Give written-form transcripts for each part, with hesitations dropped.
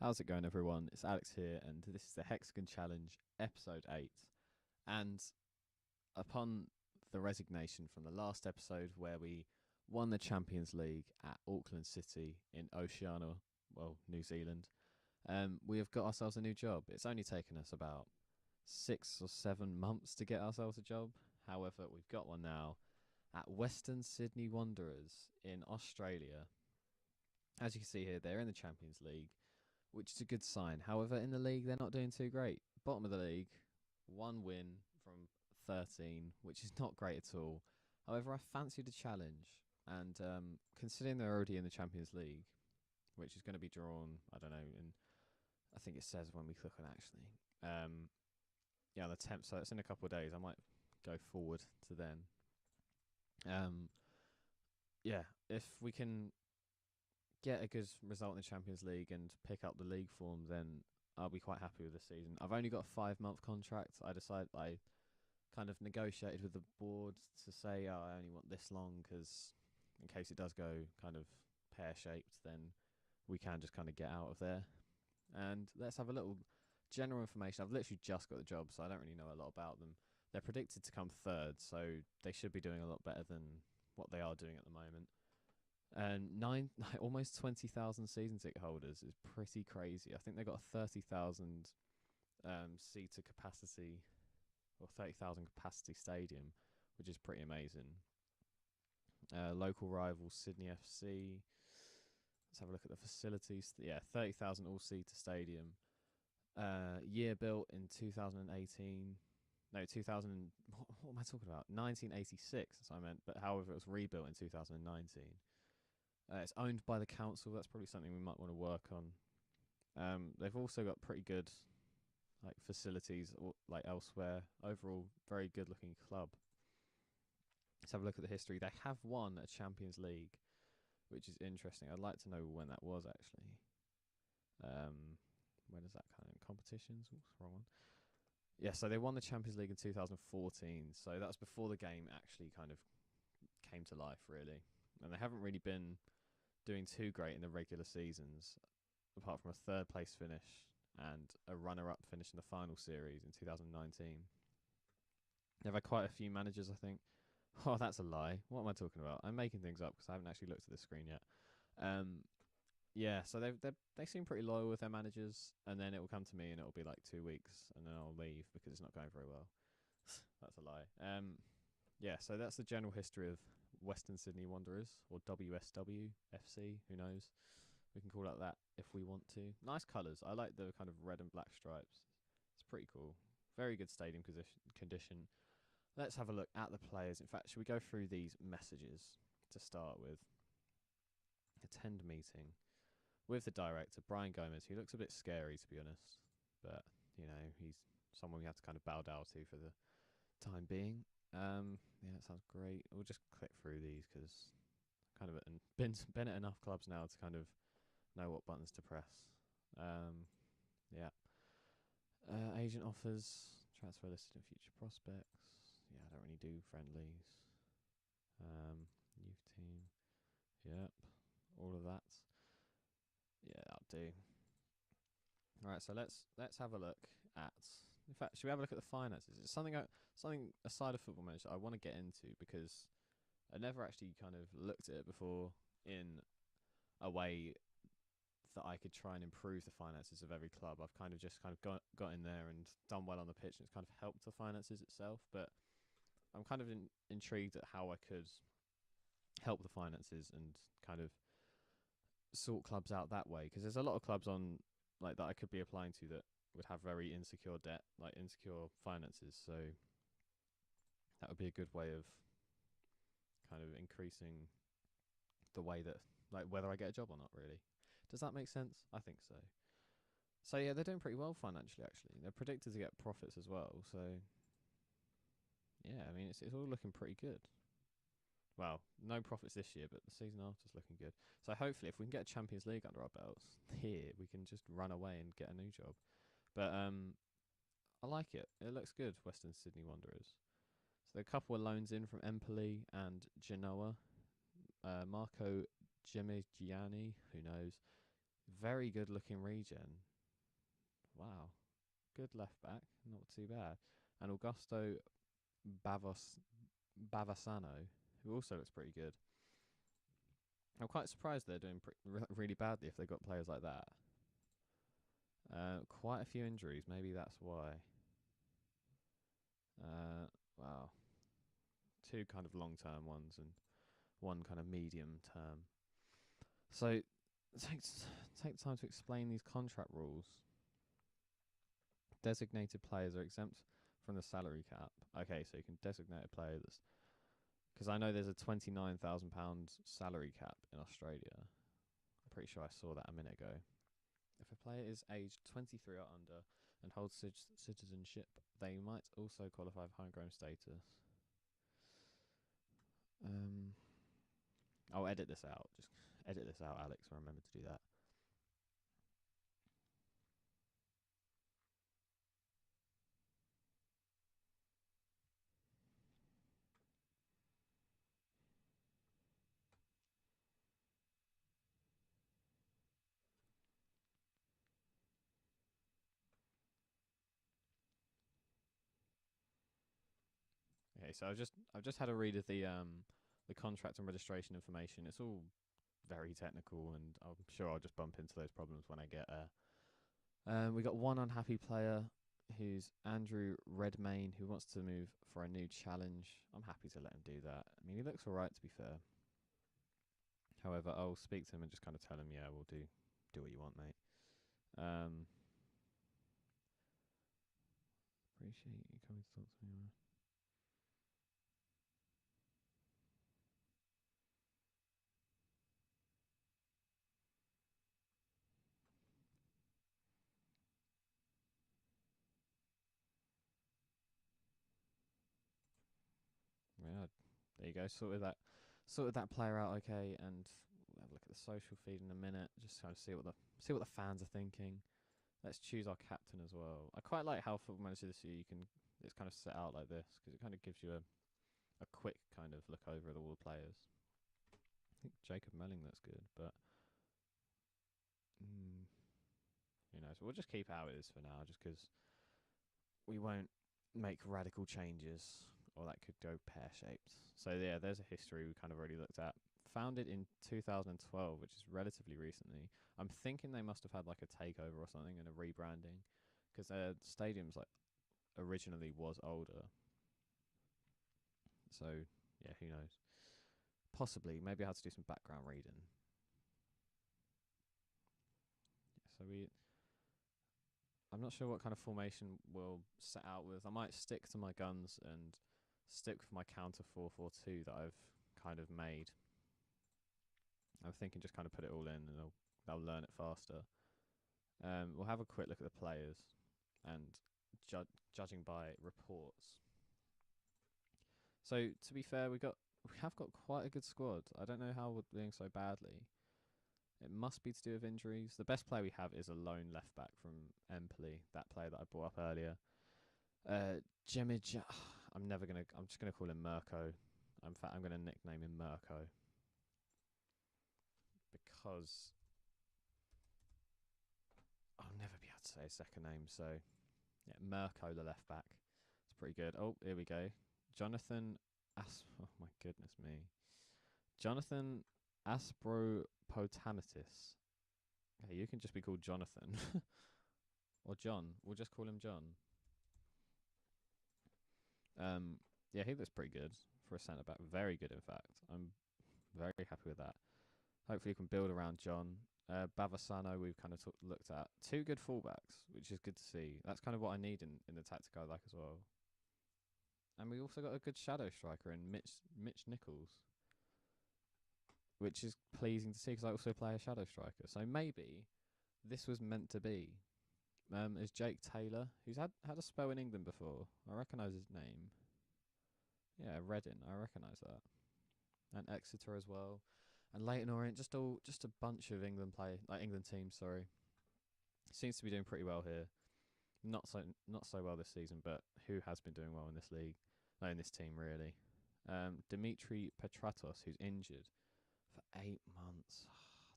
How's it going, everyone? It's Alex here, and this is the Hexagon Challenge, episode 8. And upon the resignation from the last episode, where we won the Champions League at Auckland City in Oceania, well, New Zealand, we have got ourselves a new job. It's only taken us about 6 or 7 months to get ourselves a job. However, we've got one now at Western Sydney Wanderers in Australia. As you can see here, they're in the Champions League, which is a good sign. However, in the league, they're not doing too great. Bottom of the league, one win from 13, which is not great at all. However, I fancy the challenge, and considering they're already in the Champions League, which is going to be drawn, I don't know, and I think it says when we click on actually. Yeah, on the 10th, so it's in a couple of days. I might go forward to then. Um, yeah, if we can get a good result in the Champions League and pick up the league form, then I'll be quite happy with the season. I've only got a 5 month contract. I kind of negotiated with the board to say, oh, I only want this long because in case it does go kind of pear shaped, then we can just kind of get out of there. And let's have a little general information. I've literally just got the job, so I don't really know a lot about them. They're predicted to come third, so they should be doing a lot better than what they are doing at the moment. And almost 20,000 season ticket holders is pretty crazy. I think they got a 30,000 seater capacity or 30,000 capacity stadium, which is pretty amazing. Local rival Sydney FC. Let's have a look at the facilities. Yeah, 30,000 all seater stadium. Year built in 2018. No, 2000. What am I talking about? 1986. That's what I meant. But however, it was rebuilt in 2019. It's owned by the council. That's probably something we might want to work on. They've also got pretty good facilities like elsewhere. Overall, very good looking club. Let's have a look at the history. They have won a Champions League, which is interesting. I'd like to know when that was actually. When does that kind of competitions? Oops, wrong one. Yeah, so they won the Champions League in 2014. So that's before the game actually kind of came to life, really. And they haven't really been doing too great in the regular seasons, apart from a third place finish and a runner up finish in the final series in 2019. They've had quite a few managers, I think. Oh, that's a lie. What am I talking about? I'm making things up because I haven't actually looked at the screen yet. Um, yeah, so they seem pretty loyal with their managers, and then it will come to me and it will be like 2 weeks, and then I'll leave because it's not going very well. That's a lie. Yeah, so that's the general history of Western Sydney Wanderers, or WSW FC. Who knows? We can call it that if we want to. Nice colours. I like the kind of red and black stripes. It's pretty cool. Very good stadium condition. Let's have a look at the players. In fact, should we go through these messages to start with? Attend meeting with the director, Brian Gomez, who looks a bit scary, to be honest. But, he's someone we have to kind of bow down to for the time being. Yeah, that sounds great. We'll just click through these because kind of been at enough clubs now to kind of know what buttons to press. Yeah. Agent offers, transfer listed and future prospects. Yeah, I don't really do friendlies. Youth team. Yep. All of that. Yeah, that'll do. All right, so let's have a look at. In fact, should we have a look at the finances? It's something aside of Football Manager I want to get into because I never actually kind of looked at it before in a way that I could try and improve the finances of every club. I've kind of just got in there and done well on the pitch, and it's kind of helped the finances itself. But I'm kind of intrigued at how I could help the finances and kind of sort clubs out that way, because there's a lot of clubs on like that I could be applying to that would have very insecure debt, like insecure finances. So that would be a good way of kind of increasing the way that, like, whether I get a job or not, really. Does that make sense? I think so. So yeah, they're doing pretty well financially, actually. They're predicted to get profits as well. So yeah, I mean, it's all looking pretty good. Well, no profits this year, but the season after's looking good. So hopefully, if we can get a Champions League under our belts here, we can just run away and get a new job. But I like it. It looks good, Western Sydney Wanderers. So there are a couple of loans in from Empoli and Genoa. Marco Gemigiani, who knows? Very good looking regen. Wow. Good left back. Not too bad. And Augusto Bavos Bavasano, who also looks pretty good. I'm quite surprised they're doing really badly if they've got players like that. Quite a few injuries. Maybe that's why. Wow. Two kind of long-term ones and one kind of medium-term. So take time to explain these contract rules. Designated players are exempt from the salary cap. Okay, so you can designate a player that's... Because I know there's a £29,000 salary cap in Australia. I'm pretty sure I saw that a minute ago. If a player is aged 23 or under and holds citizenship, they might also qualify for homegrown status. I'll edit this out. Just edit this out, Alex. Remember to do that. Okay, so I've just had a read of the contract and registration information. It's all very technical, and I'm sure I'll just bump into those problems when I get there. We got one unhappy player who's Andrew Redmayne, who wants to move for a new challenge. I'm happy to let him do that. I mean, he looks alright, to be fair. However, I'll speak to him and just kind of tell him, yeah, we'll do what you want, mate. Appreciate you coming to talk to me. Yeah, there you go. Sorted that player out, okay, and we'll have a look at the social feed in a minute. Just kind of see what the fans are thinking. Let's choose our captain as well. I quite like how Football Manager this year it's kind of set out like this because it kind of gives you a quick kind of look over at all the players. I think Jacob Melling looks good, but who knows? We'll just keep how it is for now, just because we won't make radical changes, or that could go pear-shaped. So yeah, there's a history we kind of already looked at. Founded in 2012, which is relatively recently. I'm thinking they must have had like a takeover or something and a rebranding, because their stadium's like originally was older. So yeah, who knows? Possibly, maybe I had to do some background reading. So I'm not sure what kind of formation we'll set out with. I might stick to my guns and stick with my counter 4-4-2 that I've kind of made. I'm thinking just kind of put it all in and they'll learn it faster. We'll have a quick look at the players and judging by reports. So to be fair, we have got quite a good squad. I don't know how we're doing so badly. It must be to do with injuries. The best player we have is a lone left back from Empoli, that player that I brought up earlier. Jemij, I'm just gonna call him Mirko. In fact, I'm gonna nickname him Mirko because I'll never be able to say his second name. So yeah, Mirko, the left back. It's pretty good. Oh, here we go. Jonathan oh my goodness me. Jonathan Aspropotamitis. Okay, you can just be called Jonathan. Or John. We'll just call him John. Yeah, he looks pretty good for a centre back. Very good, in fact. I'm very happy with that. Hopefully, you can build around John. Bavasano, we've kind of looked at. Two good fullbacks, which is good to see. That's kind of what I need in the tactic I like as well. And we also got a good shadow striker in Mitch Nichols, which is pleasing to see because I also play a shadow striker. So maybe this was meant to be. Is Jake Taylor, who's had a spell in England before. I recognise his name. Yeah, Reading, I recognise that. And Exeter as well. And Leyton Orient, just a bunch of England teams, sorry. Seems to be doing pretty well here. Not so well this season, but who has been doing well in this league? No, in this team really. Dimitri Petratos, who's injured for 8 months.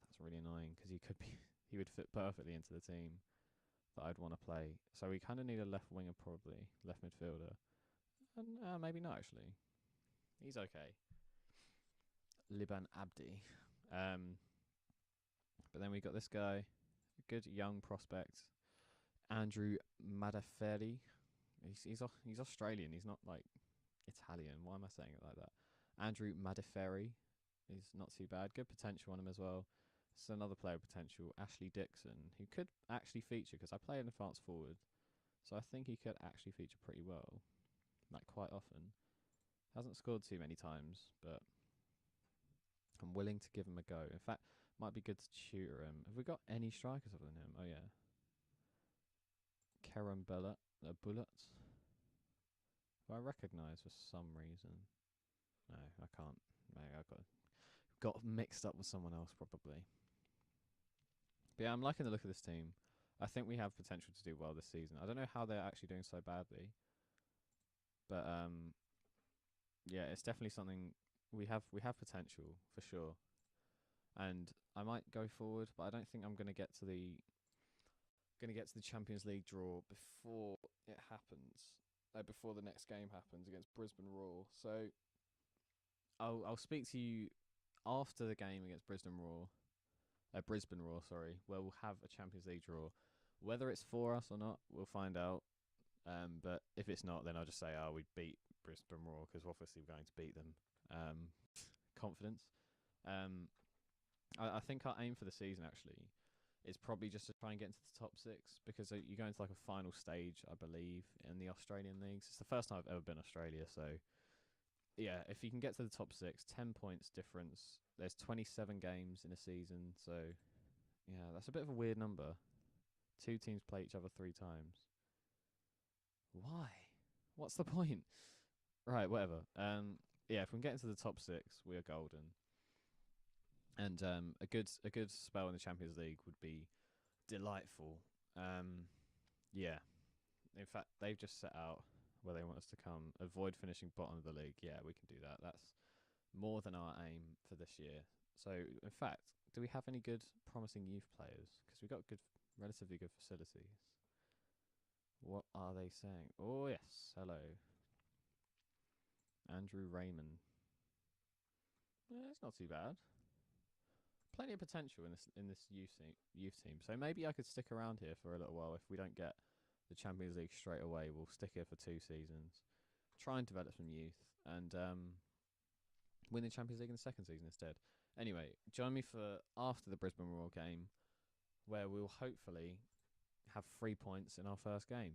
That's really annoying because he he would fit perfectly into the team that I'd want to play. So we kind of need a left winger, probably left midfielder, and maybe not actually. He's okay. Liban Abdi. But then we got this guy, a good young prospect, Andrew Madaferi. He's Australian. He's not like Italian. Why am I saying it like that? Andrew Madaferi is not too bad. Good potential on him as well. It's another player potential, Ashley Dixon, who could actually feature because I play an advanced forward, so I think he could actually feature pretty well, like quite often. Hasn't scored too many times, but I'm willing to give him a go. In fact, might be good to tutor him. Have we got any strikers other than him? Oh yeah, Kerem Bullet, who I recognise for some reason. No, I can't. Maybe I got mixed up with someone else probably. But yeah, I'm liking the look of this team. I think we have potential to do well this season. I don't know how they're actually doing so badly, but yeah, it's definitely something we have potential for sure. And I might go forward, but I don't think I'm gonna get to the Champions League draw before it happens. Before the next game happens against Brisbane Roar. So I'll speak to you after the game against Brisbane Roar, sorry, where we'll have a Champions League draw. Whether it's for us or not, we'll find out. But if it's not, then I'll just say, we beat Brisbane Roar because obviously we're going to beat them. Confidence. I think our aim for the season actually is probably just to try and get into the top 6 because you go into like a final stage, I believe, in the Australian leagues. It's the first time I've ever been to Australia, so yeah, if you can get to the top 6, 10 points difference. There's 27 games in a season, so yeah, that's a bit of a weird number. 2 teams play each other 3 times. Why? What's the point? Right, whatever. Yeah, if we can get into the top 6, we are golden. And a good spell in the Champions League would be delightful. Yeah. In fact, they've just set out where they want us to come. Avoid finishing bottom of the league. Yeah, we can do that. That's more than our aim for this year. So, in fact, do we have any good, promising youth players? Because we've got relatively good facilities. What are they saying? Oh, yes. Hello. Andrew Raymond. Yeah, it's not too bad. Plenty of potential in this youth team. So maybe I could stick around here for a little while. If we don't get the Champions League straight away, we'll stick here for 2 seasons. Try and develop some youth and win the Champions League in the second season instead. Anyway, join me for after the Brisbane Roar game, where we'll hopefully have 3 points in our first game.